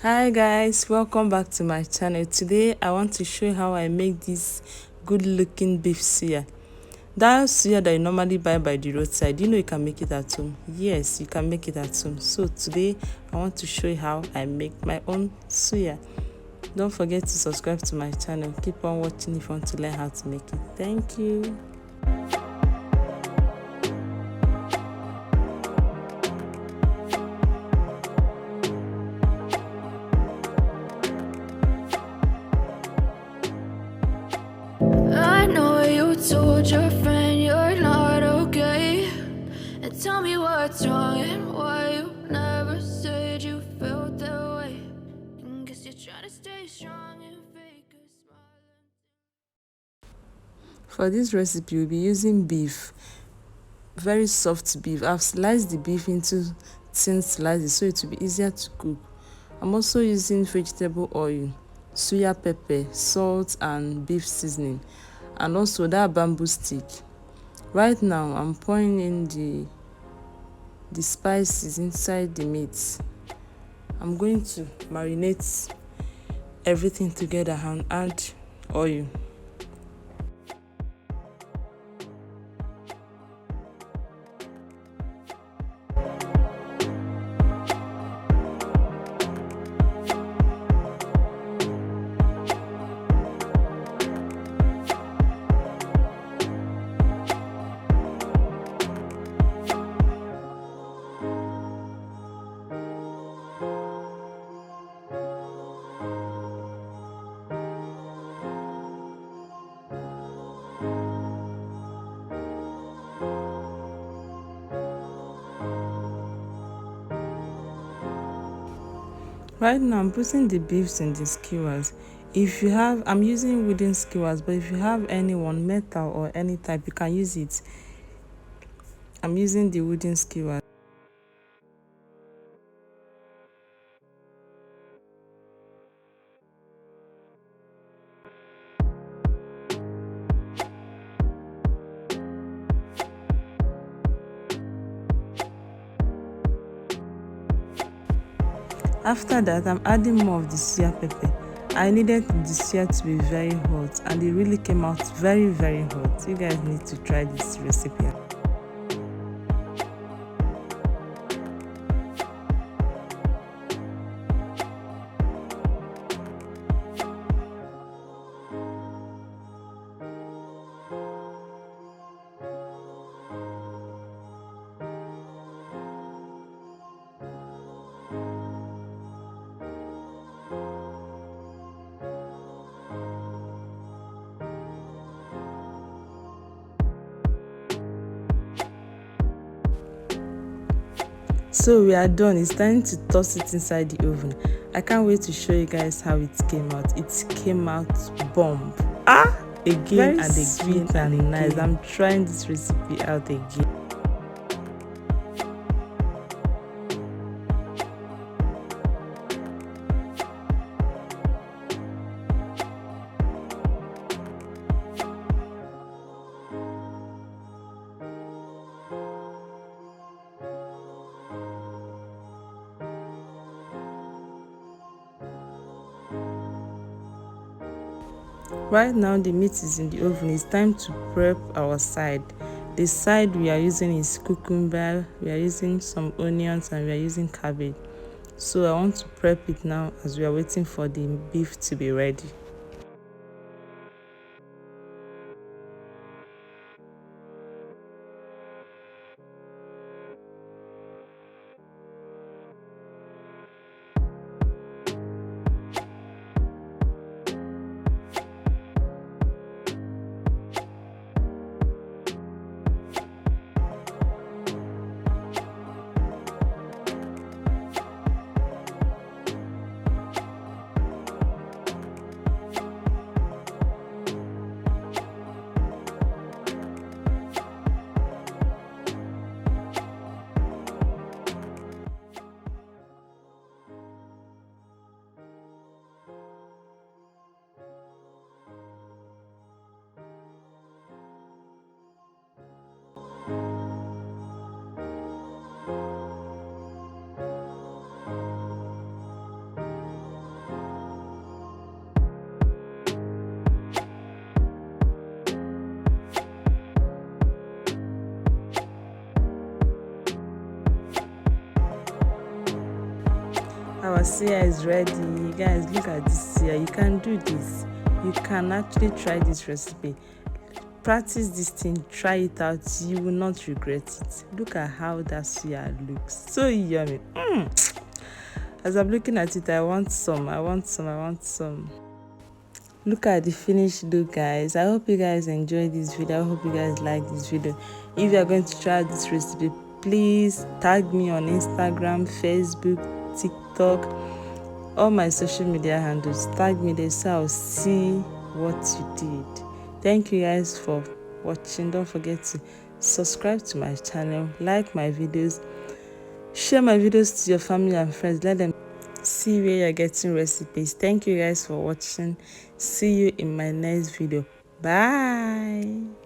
Hi guys, welcome back to my channel. Today I want to show you how I make this good looking beef suya. That suya that you normally buy by the roadside, you can make it at home. Yes, you can make it at home. So today I want to show you how I make my own suya. Don't forget to subscribe to my channel. Keep on watching if you want to learn how to make it. Thank you. I know you told your friend you're not okay, and tell me what's wrong and why you never said you felt that way. And guess you're trying to stay strong and fake a smile. For this recipe, we'll be using beef, very soft beef. I've sliced the beef into thin slices so it will be easier to cook. I'm also using vegetable oil, suya pepper, salt and beef seasoning, and also that bamboo stick. Right now I'm pouring in the spices inside the meat. I'm going to marinate everything together and add oil. Right now I'm putting the beefs in the skewers. If you have, I'm using wooden skewers, but if you have anyone, metal or any type, you can use it. I'm using the wooden skewers. After that, I'm adding more of the suya pepper. I needed the suya to be very hot, and it really came out very hot. You guys need to try this recipe. So we are done. It's time to toss it inside the oven. I can't wait to show you guys how it came out. It came out bomb. Again and again and nice. I'm trying this recipe out again. Right now the meat is in the oven. It's time to prep our side. The side we are using is cucumber, we are using some onions, and we are using cabbage. So I want to prep it now as we are waiting for the beef to be ready. Our suya is ready. Guys, look at this suya. You can do this. You can actually try this recipe. Practice this thing, try it out, you will not regret it. Look at how that suya looks, so yummy. As I'm looking at it, I want some. Look at the finished look, guys. I hope you guys enjoyed this video. I hope you guys like this video. If you are going to try this recipe, please tag me on Instagram, Facebook, TikTok, all my social media handles. Tag me there so I'll see what you did. Thank you guys for watching. Don't forget to subscribe to my channel, like my videos, share my videos to your family and friends. Let them see where you're getting recipes. Thank you guys for watching. See you in my next video. Bye.